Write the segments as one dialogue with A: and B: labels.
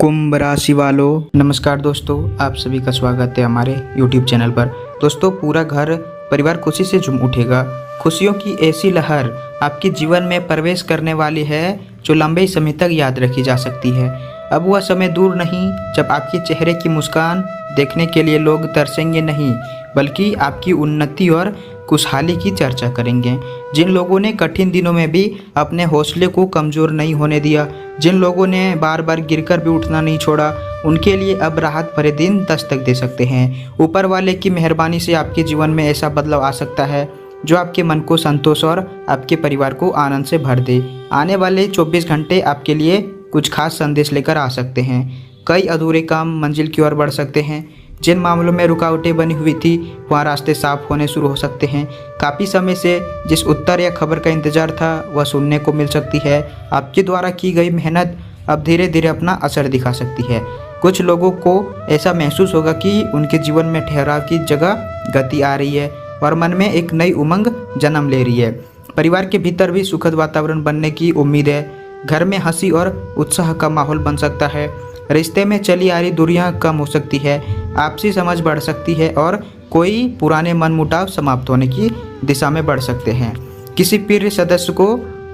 A: कुंभ राशि वालों, नमस्कार दोस्तों। आप सभी का स्वागत है हमारे YouTube चैनल पर। दोस्तों, पूरा घर परिवार खुशी से झूम उठेगा। खुशियों की ऐसी लहर आपके जीवन में प्रवेश करने वाली है जो लंबे समय तक याद रखी जा सकती है। अब वह समय दूर नहीं जब आपके चेहरे की मुस्कान देखने के लिए लोग तरसेंगे नहीं, बल्कि आपकी उन्नति और खुशहाली की चर्चा करेंगे। जिन लोगों ने कठिन दिनों में भी अपने हौसले को कमज़ोर नहीं होने दिया, जिन लोगों ने बार बार गिरकर भी उठना नहीं छोड़ा, उनके लिए अब राहत भरे दिन दस्तक दे सकते हैं। ऊपर वाले की मेहरबानी से आपके जीवन में ऐसा बदलाव आ सकता है जो आपके मन को संतोष और आपके परिवार को आनंद से भर दे। आने वाले 24 घंटे आपके लिए कुछ खास संदेश लेकर आ सकते हैं। कई अधूरे काम मंजिल की ओर बढ़ सकते हैं। जिन मामलों में रुकावटें बनी हुई थी वहाँ रास्ते साफ होने शुरू हो सकते हैं। काफ़ी समय से जिस उत्तर या खबर का इंतजार था वह सुनने को मिल सकती है। आपके द्वारा की गई मेहनत अब धीरे धीरे अपना असर दिखा सकती है। कुछ लोगों को ऐसा महसूस होगा कि उनके जीवन में ठहराव की जगह गति आ रही है और मन में एक नई उमंग जन्म ले रही है। परिवार के भीतर भी सुखद वातावरण बनने की उम्मीद है। घर में हंसी और उत्साह का माहौल बन सकता है। रिश्ते में चली आ रही दूरियां कम हो सकती है। आपसी समझ बढ़ सकती है और कोई पुराने मनमुटाव समाप्त होने की दिशा में बढ़ सकते हैं। किसी प्रिय सदस्य को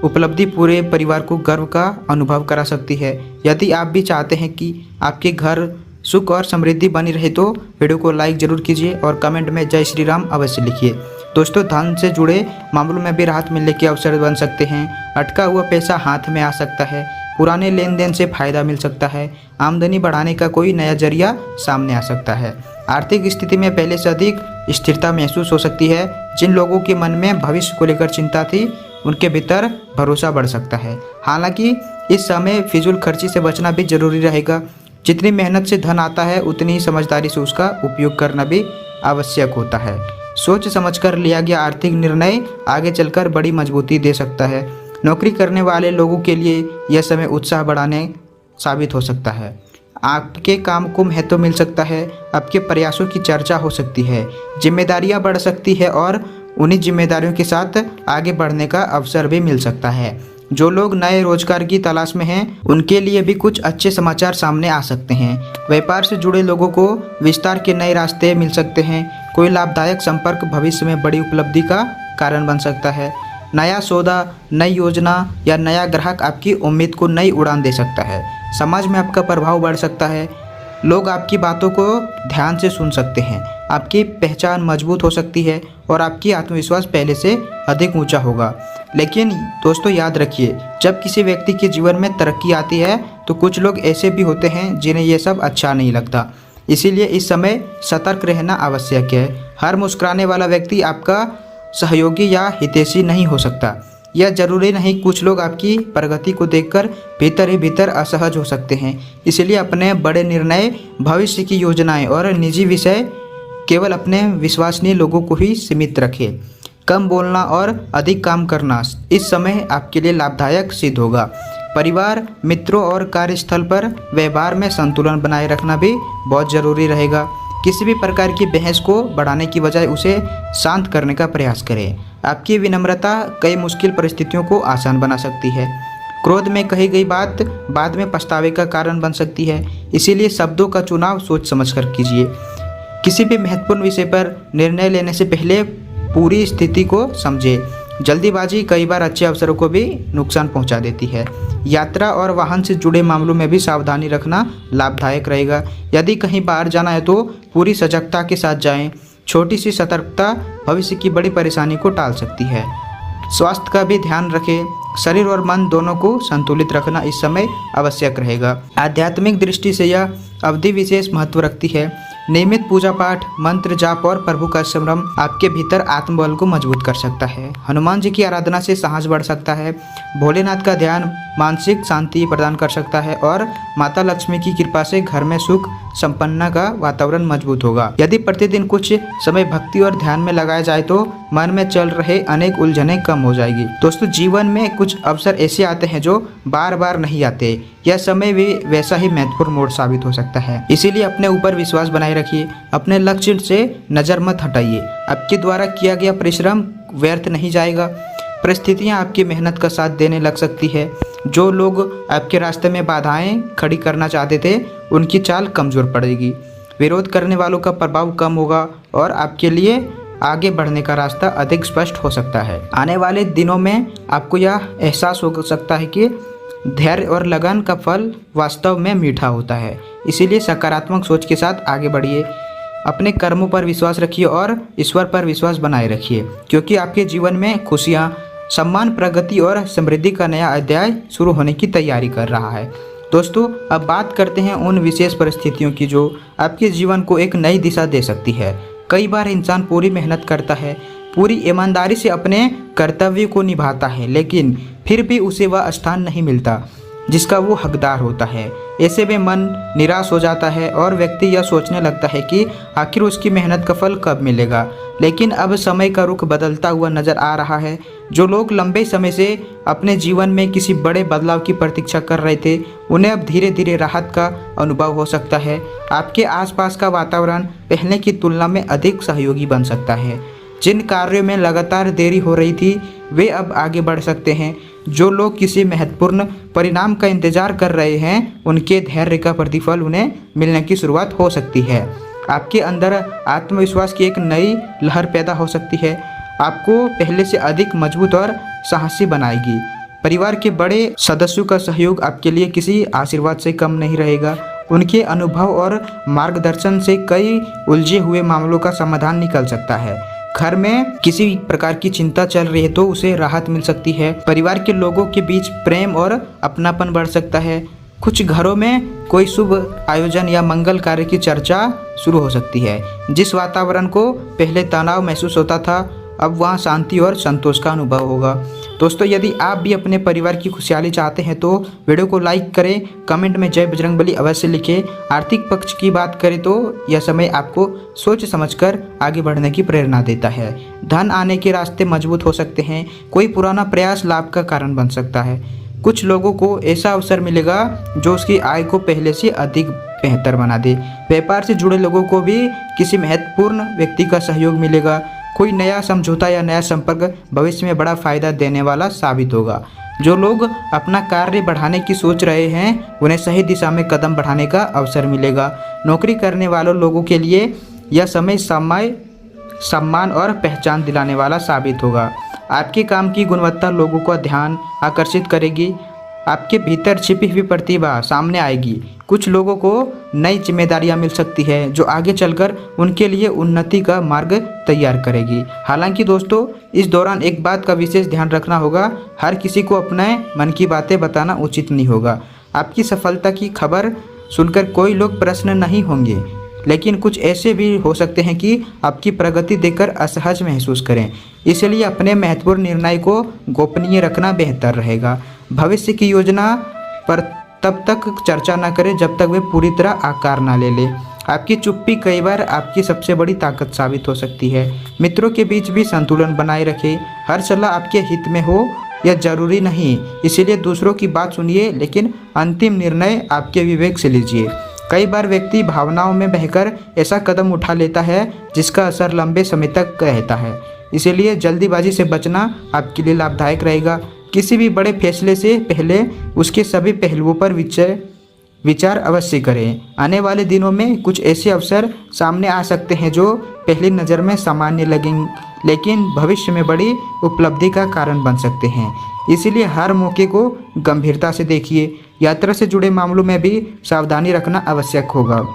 A: उपलब्धि पूरे परिवार को गर्व का अनुभव करा सकती है। यदि आप भी चाहते हैं कि आपके घर सुख और समृद्धि बनी रहे तो वीडियो को लाइक जरूर कीजिए और कमेंट में जय श्री राम अवश्य लिखिए। दोस्तों, धन से जुड़े मामलों में भी राहत मिलने के अवसर बन सकते हैं। अटका हुआ पैसा हाथ में आ सकता है। पुराने लेन देन से फायदा मिल सकता है। आमदनी बढ़ाने का कोई नया जरिया सामने आ सकता है। आर्थिक स्थिति में पहले से अधिक स्थिरता महसूस हो सकती है। जिन लोगों के मन में भविष्य को लेकर चिंता थी उनके भीतर भरोसा बढ़ सकता है। हालांकि इस समय फिजूल खर्ची से बचना भी जरूरी रहेगा। जितनी मेहनत से धन आता है उतनी ही समझदारी से उसका उपयोग करना भी आवश्यक होता है। सोच समझकर लिया गया आर्थिक निर्णय आगे चलकर बड़ी मजबूती दे सकता है। नौकरी करने वाले लोगों के लिए यह समय उत्साह बढ़ाने साबित हो सकता है। आपके काम को महत्व मिल सकता है। आपके प्रयासों की चर्चा हो सकती है। जिम्मेदारियां बढ़ सकती है और उन्हीं जिम्मेदारियों के साथ आगे बढ़ने का अवसर भी मिल सकता है। जो लोग नए रोजगार की तलाश में हैं उनके लिए भी कुछ अच्छे समाचार सामने आ सकते हैं। व्यापार से जुड़े लोगों को विस्तार के नए रास्ते मिल सकते हैं। कोई लाभदायक संपर्क भविष्य में बड़ी उपलब्धि का कारण बन सकता है। नया सौदा, नई योजना या नया ग्राहक आपकी उम्मीद को नई उड़ान दे सकता है। समाज में आपका प्रभाव बढ़ सकता है। लोग आपकी बातों को ध्यान से सुन सकते हैं। आपकी पहचान मजबूत हो सकती है और आपकी आत्मविश्वास पहले से अधिक ऊंचा होगा। लेकिन दोस्तों, याद रखिए, जब किसी व्यक्ति के जीवन में तरक्की आती है तो कुछ लोग ऐसे भी होते हैं जिन्हें यह सब अच्छा नहीं लगता। इसीलिए इस समय सतर्क रहना आवश्यक है। हर मुस्कुराने वाला व्यक्ति आपका सहयोगी या हितैषी नहीं हो सकता। यह जरूरी नहीं। कुछ लोग आपकी प्रगति को देखकर भीतर ही भीतर असहज हो सकते हैं। इसलिए अपने बड़े निर्णय, भविष्य की योजनाएं और निजी विषय केवल अपने विश्वसनीय लोगों को ही सीमित रखें। कम बोलना और अधिक काम करना इस समय आपके लिए लाभदायक सिद्ध होगा। परिवार, मित्रों और कार्यस्थल पर व्यवहार में संतुलन बनाए रखना भी बहुत जरूरी रहेगा। किसी भी प्रकार की बहस को बढ़ाने की बजाय उसे शांत करने का प्रयास करें। आपकी विनम्रता कई मुश्किल परिस्थितियों को आसान बना सकती है। क्रोध में कही गई बात बाद में पछतावे का कारण बन सकती है। इसीलिए शब्दों का चुनाव सोच समझकर कीजिए। किसी भी महत्वपूर्ण विषय पर निर्णय लेने से पहले पूरी स्थिति को समझें। जल्दीबाजी कई बार अच्छे अवसरों को भी नुकसान पहुंचा देती है। यात्रा और वाहन से जुड़े मामलों में भी सावधानी रखना लाभदायक रहेगा। यदि कहीं बाहर जाना है तो पूरी सजगता के साथ जाएं। छोटी सी सतर्कता भविष्य की बड़ी परेशानी को टाल सकती है। स्वास्थ्य का भी ध्यान रखें। शरीर और मन दोनों को संतुलित रखना इस समय आवश्यक रहेगा। आध्यात्मिक दृष्टि से यह अवधि विशेष महत्व रखती है। नियमित पूजा पाठ, मंत्र जाप और प्रभु का स्मरण आपके भीतर आत्मबल को मजबूत कर सकता है। हनुमान जी की आराधना से साहस बढ़ सकता है। भोलेनाथ का ध्यान मानसिक शांति प्रदान कर सकता है और माता लक्ष्मी की कृपा से घर में सुख संपन्नता का वातावरण मजबूत होगा। यदि प्रतिदिन कुछ समय भक्ति और ध्यान में लगाया जाए तो मन में चल रहे अनेक उलझनें कम हो जाएगी। दोस्तों, जीवन में कुछ अवसर ऐसे आते हैं जो बार बार नहीं आते। यह समय भी वैसा ही महत्वपूर्ण मोड़ साबित हो सकता है। इसीलिए अपने ऊपर विश्वास बनाए रखिए। अपने लक्ष्य से नजर मत हटाइए। आपके द्वारा किया गया परिश्रम व्यर्थ नहीं जाएगा। परिस्थितियां आपकी मेहनत का साथ देने लग सकती है। जो लोग आपके रास्ते में बाधाएं खड़ी करना चाहते थे, उनकी चाल कमज़ोर पड़ेगी। विरोध करने वालों का प्रभाव कम होगा और आपके लिए आगे बढ़ने का रास्ता अधिक स्पष्ट हो सकता है। आने वाले दिनों में आपको यह एहसास हो सकता है कि धैर्य और लगन का फल वास्तव में मीठा होता है। इसीलिए सकारात्मक सोच के साथ आगे बढ़िए, अपने कर्मों पर विश्वास रखिए और ईश्वर पर विश्वास बनाए रखिए, क्योंकि आपके जीवन में खुशियाँ, सम्मान, प्रगति और समृद्धि का नया अध्याय शुरू होने की तैयारी कर रहा है। दोस्तों, अब बात करते हैं उन विशेष परिस्थितियों की जो आपके जीवन को एक नई दिशा दे सकती है। कई बार इंसान पूरी मेहनत करता है, पूरी ईमानदारी से अपने कर्तव्य को निभाता है, लेकिन फिर भी उसे वह स्थान नहीं मिलता जिसका वो हकदार होता है। ऐसे में मन निराश हो जाता है और व्यक्ति यह सोचने लगता है कि आखिर उसकी मेहनत का फल कब मिलेगा। लेकिन अब समय का रुख बदलता हुआ नजर आ रहा है। जो लोग लंबे समय से अपने जीवन में किसी बड़े बदलाव की प्रतीक्षा कर रहे थे, उन्हें अब धीरे धीरे राहत का अनुभव हो सकता है। आपके आसपास का वातावरण पहले की तुलना में अधिक सहयोगी बन सकता है। जिन कार्यों में लगातार देरी हो रही थी, वे अब आगे बढ़ सकते हैं। जो लोग किसी महत्वपूर्ण परिणाम का इंतजार कर रहे हैं, उनके धैर्य का प्रतिफल उन्हें मिलने की शुरुआत हो सकती है। आपके अंदर आत्मविश्वास की एक नई लहर पैदा हो सकती है, आपको पहले से अधिक मजबूत और साहसी बनाएगी। परिवार के बड़े सदस्यों का सहयोग आपके लिए किसी आशीर्वाद से कम नहीं रहेगा। उनके अनुभव और मार्गदर्शन से कई उलझे हुए मामलों का समाधान निकल सकता है। घर में किसी प्रकार की चिंता चल रही है तो उसे राहत मिल सकती है। परिवार के लोगों के बीच प्रेम और अपनापन बढ़ सकता है। कुछ घरों में कोई शुभ आयोजन या मंगल कार्य की चर्चा शुरू हो सकती है। जिस वातावरण को पहले तनाव महसूस होता था, अब वहाँ शांति और संतोष का अनुभव होगा। दोस्तों, यदि आप भी अपने परिवार की खुशहाली चाहते हैं तो वीडियो को लाइक करें, कमेंट में जय बजरंगबली अवश्य लिखें। आर्थिक पक्ष की बात करें तो यह समय आपको सोच समझकर आगे बढ़ने की प्रेरणा देता है। धन आने के रास्ते मजबूत हो सकते हैं। कोई पुराना प्रयास लाभ का कारण बन सकता है। कुछ लोगों को ऐसा अवसर मिलेगा जो उसकी आय को पहले से अधिक बेहतर बना दे। व्यापार से जुड़े लोगों को भी किसी महत्वपूर्ण व्यक्ति का सहयोग मिलेगा। कोई नया समझौता या नया संपर्क भविष्य में बड़ा फायदा देने वाला साबित होगा। जो लोग अपना कार्य बढ़ाने की सोच रहे हैं, उन्हें सही दिशा में कदम बढ़ाने का अवसर मिलेगा। नौकरी करने वालों लोगों के लिए यह समय सम्मान और पहचान दिलाने वाला साबित होगा। आपके काम की गुणवत्ता लोगों का ध्यान आकर्षित करेगी। आपके भीतर छिपी हुई प्रतिभा सामने आएगी। कुछ लोगों को नई जिम्मेदारियां मिल सकती है जो आगे चलकर उनके लिए उन्नति का मार्ग तैयार करेगी। हालांकि दोस्तों, इस दौरान एक बात का विशेष ध्यान रखना होगा, हर किसी को अपने मन की बातें बताना उचित नहीं होगा। आपकी सफलता की खबर सुनकर कोई लोग प्रसन्न नहीं होंगे, लेकिन कुछ ऐसे भी हो सकते हैं कि आपकी प्रगति देखकर असहज महसूस करें। इसलिए अपने महत्वपूर्ण निर्णय को गोपनीय रखना बेहतर रहेगा। भविष्य की योजना पर तब तक चर्चा न करें जब तक वे पूरी तरह आकार न ले ले। आपकी चुप्पी कई बार आपकी सबसे बड़ी ताकत साबित हो सकती है। मित्रों के बीच भी संतुलन बनाए रखें। हर सलाह आपके हित में हो यह जरूरी नहीं, इसीलिए दूसरों की बात सुनिए, लेकिन अंतिम निर्णय आपके विवेक से लीजिए। कई बार व्यक्ति भावनाओं में बहकर ऐसा कदम उठा लेता है जिसका असर लंबे समय तक रहता है। इसीलिए जल्दीबाजी से बचना आपके लिए लाभदायक रहेगा। किसी भी बड़े फैसले से पहले उसके सभी पहलुओं पर विचार अवश्य करें। आने वाले दिनों में कुछ ऐसे अवसर सामने आ सकते हैं जो पहली नज़र में सामान्य लगेंगे, लेकिन भविष्य में बड़ी उपलब्धि का कारण बन सकते हैं। इसीलिए हर मौके को गंभीरता से देखिए। यात्रा से जुड़े मामलों में भी सावधानी रखना आवश्यक होगा।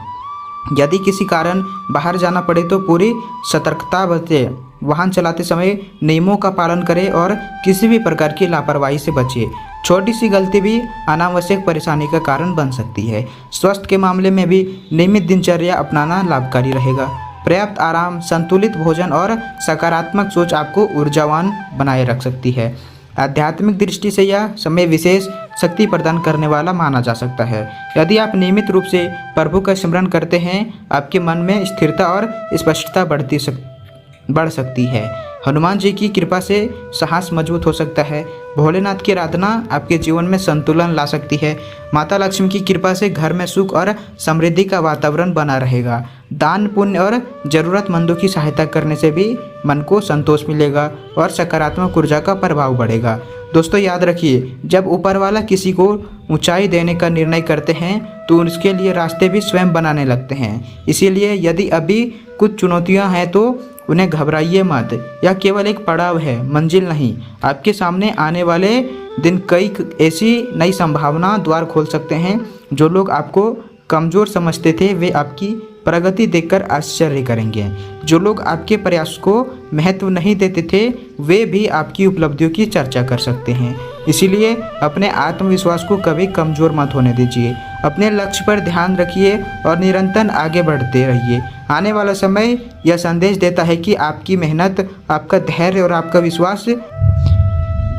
A: यदि किसी कारण बाहर जाना पड़े तो पूरी सतर्कता बरतें। वाहन चलाते समय नियमों का पालन करें और किसी भी प्रकार की लापरवाही से बचिए। छोटी सी गलती भी अनावश्यक परेशानी का कारण बन सकती है। स्वास्थ्य के मामले में भी नियमित दिनचर्या अपनाना लाभकारी रहेगा। पर्याप्त आराम, संतुलित भोजन और सकारात्मक सोच आपको ऊर्जावान बनाए रख सकती है। आध्यात्मिक दृष्टि से यह समय विशेष शक्ति प्रदान करने वाला माना जा सकता है। यदि आप नियमित रूप से प्रभु का स्मरण करते हैं, आपके मन में स्थिरता और स्पष्टता बढ़ सकती है। हनुमान जी की कृपा से साहस मजबूत हो सकता है। भोलेनाथ की आराधना आपके जीवन में संतुलन ला सकती है। माता लक्ष्मी की कृपा से घर में सुख और समृद्धि का वातावरण बना रहेगा। दान पुण्य और ज़रूरतमंदों की सहायता करने से भी मन को संतोष मिलेगा और सकारात्मक ऊर्जा का प्रभाव बढ़ेगा। दोस्तों याद रखिए, जब ऊपर वाला किसी को ऊंचाई देने का निर्णय करते हैं तो उसके लिए रास्ते भी स्वयं बनाने लगते हैं। इसीलिए यदि अभी कुछ चुनौतियां हैं तो उन्हें घबराइए मत। यह केवल एक पड़ाव है, मंजिल नहीं। आपके सामने आने वाले दिन कई ऐसी नई संभावना द्वार खोल सकते हैं। जो लोग आपको कमज़ोर समझते थे वे आपकी प्रगति देखकर आश्चर्य करेंगे। जो लोग आपके प्रयास को महत्व नहीं देते थे वे भी आपकी उपलब्धियों की चर्चा कर सकते हैं। इसीलिए अपने आत्मविश्वास को कभी कमज़ोर मत होने दीजिए। अपने लक्ष्य पर ध्यान रखिए और निरंतर आगे बढ़ते रहिए। आने वाला समय यह संदेश देता है कि आपकी मेहनत, आपका धैर्य और आपका विश्वास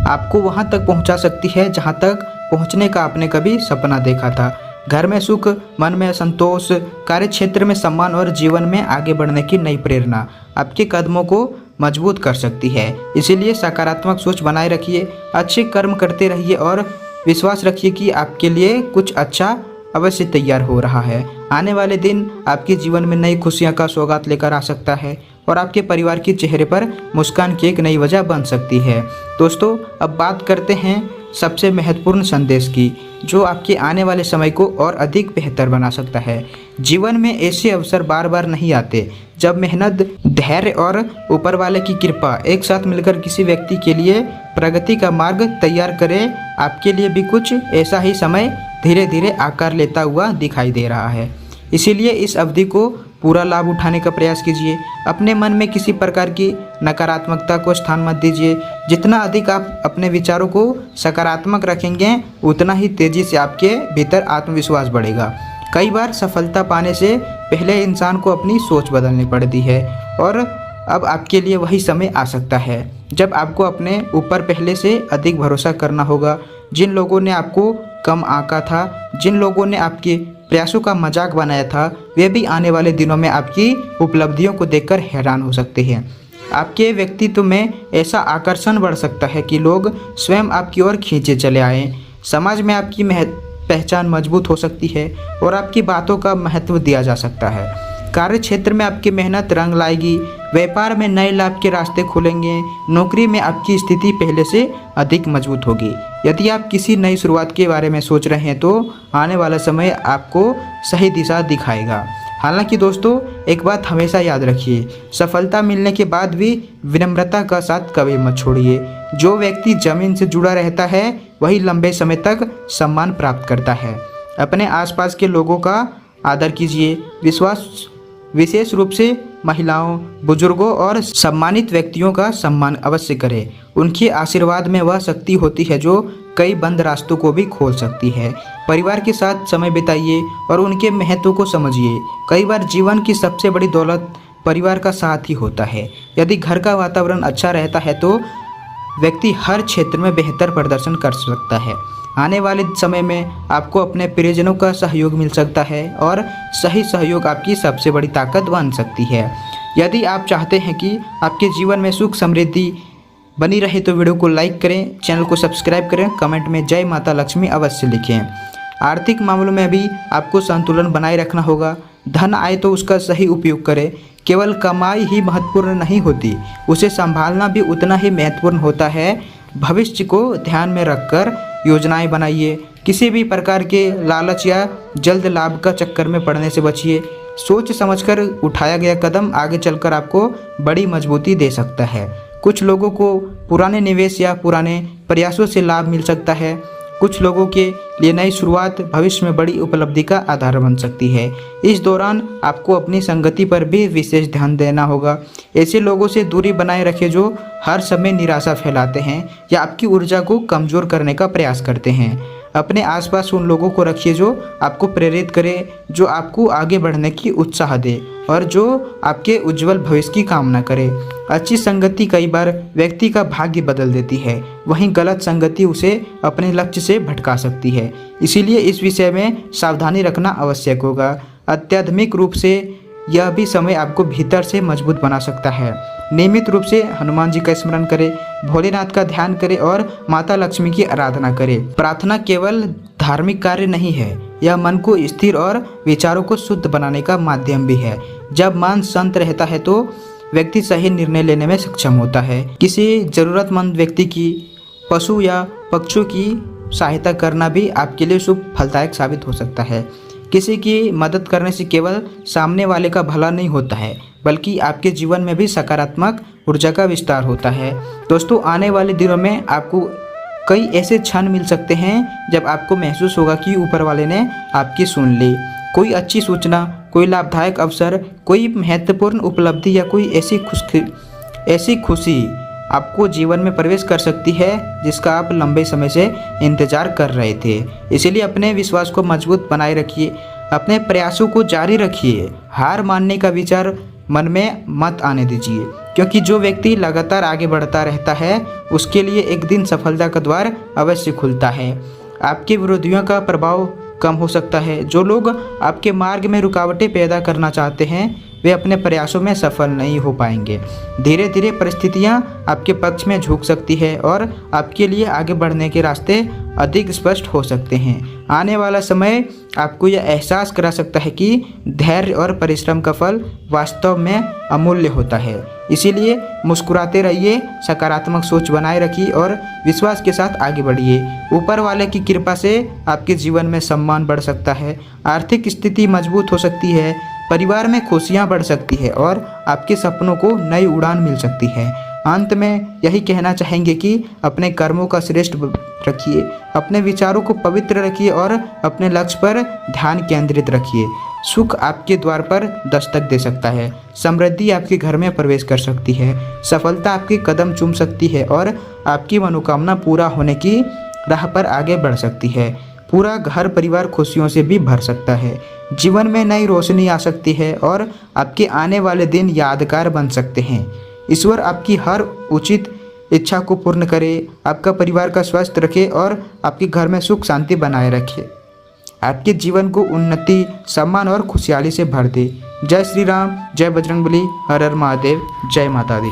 A: आपको वहां तक पहुंचा सकती है जहां तक पहुंचने का आपने कभी सपना देखा था। घर में सुख, मन में संतोष, कार्य क्षेत्र में सम्मान और जीवन में आगे बढ़ने की नई प्रेरणा आपके कदमों को मजबूत कर सकती है। इसीलिए सकारात्मक सोच बनाए रखिए, अच्छे कर्म करते रहिए और विश्वास रखिए कि आपके लिए कुछ अच्छा अवश्य तैयार हो रहा है। आने वाले दिन आपके जीवन में नई खुशियां का सौगात लेकर आ सकता है और आपके परिवार के चेहरे पर मुस्कान की एक नई वजह बन सकती है। दोस्तों अब बात करते हैं सबसे महत्वपूर्ण संदेश की, जो आपके आने वाले समय को और अधिक बेहतर बना सकता है। जीवन में ऐसे अवसर बार बार नहीं आते जब मेहनत, धैर्य और ऊपर वाले की कृपा एक साथ मिलकर किसी व्यक्ति के लिए प्रगति का मार्ग तैयार करे। आपके लिए भी कुछ ऐसा ही समय धीरे धीरे आकार लेता हुआ दिखाई दे रहा है। इसीलिए इस अवधि को पूरा लाभ उठाने का प्रयास कीजिए। अपने मन में किसी प्रकार की नकारात्मकता को स्थान मत दीजिए। जितना अधिक आप अपने विचारों को सकारात्मक रखेंगे उतना ही तेज़ी से आपके भीतर आत्मविश्वास बढ़ेगा। कई बार सफलता पाने से पहले इंसान को अपनी सोच बदलनी पड़ती है और अब आपके लिए वही समय आ सकता है जब आपको अपने ऊपर पहले से अधिक भरोसा करना होगा। जिन लोगों ने आपको कम आंका था, जिन लोगों ने आपके प्रयासों का मजाक बनाया था, वे भी आने वाले दिनों में आपकी उपलब्धियों को देखकर हैरान हो सकते हैं। आपके व्यक्तित्व में ऐसा आकर्षण बढ़ सकता है कि लोग स्वयं आपकी ओर खींचे चले आएँ। समाज में आपकी पहचान मजबूत हो सकती है और आपकी बातों का महत्व दिया जा सकता है। कार्य क्षेत्र में आपकी मेहनत रंग लाएगी। व्यापार में नए लाभ के रास्ते खुलेंगे। नौकरी में आपकी स्थिति पहले से अधिक मजबूत होगी। यदि आप किसी नई शुरुआत के बारे में सोच रहे हैं तो आने वाला समय आपको सही दिशा दिखाएगा। हालांकि दोस्तों एक बात हमेशा याद रखिए, सफलता मिलने के बाद भी विनम्रता का साथ कभी मत छोड़िए। जो व्यक्ति जमीन से जुड़ा रहता है वही लंबे समय तक सम्मान प्राप्त करता है। अपने आसपास के लोगों का आदर कीजिए। विशेष रूप से महिलाओं, बुजुर्गों और सम्मानित व्यक्तियों का सम्मान अवश्य करें। उनके आशीर्वाद में वह शक्ति होती है जो कई बंद रास्तों को भी खोल सकती है। परिवार के साथ समय बिताइए और उनके महत्व को समझिए। कई बार जीवन की सबसे बड़ी दौलत परिवार का साथ ही होता है। यदि घर का वातावरण अच्छा रहता है तो व्यक्ति हर क्षेत्र में बेहतर प्रदर्शन कर सकता है। आने वाले समय में आपको अपने प्रियजनों का सहयोग मिल सकता है और सही सहयोग आपकी सबसे बड़ी ताकत बन सकती है। यदि आप चाहते हैं कि आपके जीवन में सुख समृद्धि बनी रहे तो वीडियो को लाइक करें, चैनल को सब्सक्राइब करें, कमेंट में जय माता लक्ष्मी अवश्य लिखें। आर्थिक मामलों में भी आपको संतुलन बनाए रखना होगा। धन आए तो उसका सही उपयोग करें। केवल कमाई ही महत्वपूर्ण नहीं होती, उसे संभालना भी उतना ही महत्वपूर्ण होता है। भविष्य को ध्यान में रखकर योजनाएं बनाइए। किसी भी प्रकार के लालच या जल्द लाभ का चक्कर में पड़ने से बचिए। सोच समझकर उठाया गया कदम आगे चलकर आपको बड़ी मजबूती दे सकता है। कुछ लोगों को पुराने निवेश या पुराने प्रयासों से लाभ मिल सकता है। कुछ लोगों के लिए नई शुरुआत भविष्य में बड़ी उपलब्धि का आधार बन सकती है। इस दौरान आपको अपनी संगति पर भी विशेष ध्यान देना होगा। ऐसे लोगों से दूरी बनाए रखें जो हर समय निराशा फैलाते हैं या आपकी ऊर्जा को कमज़ोर करने का प्रयास करते हैं। अपने आसपास उन लोगों को रखिए जो आपको प्रेरित करे, जो आपको आगे बढ़ने की उत्साह दे और जो आपके उज्जवल भविष्य की कामना करे। अच्छी संगति कई बार व्यक्ति का भाग्य बदल देती है, वहीं गलत संगति उसे अपने लक्ष्य से भटका सकती है। इसीलिए इस विषय में सावधानी रखना आवश्यक होगा। आध्यात्मिक रूप से यह भी समय आपको भीतर से मजबूत बना सकता है। नियमित रूप से हनुमान जी का स्मरण करें, भोलेनाथ का ध्यान करें और माता लक्ष्मी की आराधना करें। प्रार्थना केवल धार्मिक कार्य नहीं है, यह मन को स्थिर और विचारों को शुद्ध बनाने का माध्यम भी है। जब मन शांत रहता है तो व्यक्ति सही निर्णय लेने में सक्षम होता है। किसी जरूरतमंद व्यक्ति की, पशु या पक्षियों की सहायता करना भी आपके लिए शुभ फलदायक साबित हो सकता है। किसी की मदद करने से केवल सामने वाले का भला नहीं होता है, बल्कि आपके जीवन में भी सकारात्मक ऊर्जा का विस्तार होता है। दोस्तों, आने वाले दिनों में आपको कई ऐसे क्षण मिल सकते हैं जब आपको महसूस होगा कि ऊपर वाले ने आपकी सुन ली। कोई अच्छी सूचना, कोई लाभदायक अवसर, कोई महत्वपूर्ण उपलब्धि या कोई ऐसी खुशी आपको जीवन में प्रवेश कर सकती है जिसका आप लंबे समय से इंतजार कर रहे थे। इसीलिए अपने विश्वास को मजबूत बनाए रखिए, अपने प्रयासों को जारी रखिए। हार मानने का विचार मन में मत आने दीजिए, क्योंकि जो व्यक्ति लगातार आगे बढ़ता रहता है उसके लिए एक दिन सफलता का द्वार अवश्य खुलता है। आपके विरोधियों का प्रभाव कम हो सकता है। जो लोग आपके मार्ग में रुकावटें पैदा करना चाहते हैं वे अपने प्रयासों में सफल नहीं हो पाएंगे। धीरे धीरे परिस्थितियां आपके पक्ष में झुक सकती है और आपके लिए आगे बढ़ने के रास्ते अधिक स्पष्ट हो सकते हैं। आने वाला समय आपको यह एहसास करा सकता है कि धैर्य और परिश्रम का फल वास्तव में अमूल्य होता है। इसीलिए मुस्कुराते रहिए, सकारात्मक सोच बनाए रखिए और विश्वास के साथ आगे बढ़िए। ऊपर वाले की कृपा से आपके जीवन में सम्मान बढ़ सकता है, आर्थिक स्थिति मजबूत हो सकती है, परिवार में खुशियाँ बढ़ सकती है और आपके सपनों को नई उड़ान मिल सकती है। अंत में यही कहना चाहेंगे कि अपने कर्मों का श्रेष्ठ रखिए, अपने विचारों को पवित्र रखिए और अपने लक्ष्य पर ध्यान केंद्रित रखिए। सुख आपके द्वार पर दस्तक दे सकता है, समृद्धि आपके घर में प्रवेश कर सकती है, सफलता आपके कदम चूम सकती है और आपकी मनोकामना पूरा होने की राह पर आगे बढ़ सकती है। पूरा घर परिवार खुशियों से भी भर सकता है। जीवन में नई रोशनी आ सकती है और आपके आने वाले दिन यादगार बन सकते हैं। ईश्वर आपकी हर उचित इच्छा को पूर्ण करे, आपका परिवार का स्वस्थ रखे और आपके घर में सुख शांति बनाए रखे, आपके जीवन को उन्नति, सम्मान और खुशहाली से भर दे। जय श्री राम, जय बजरंगबली, हर हर महादेव, जय माता दी।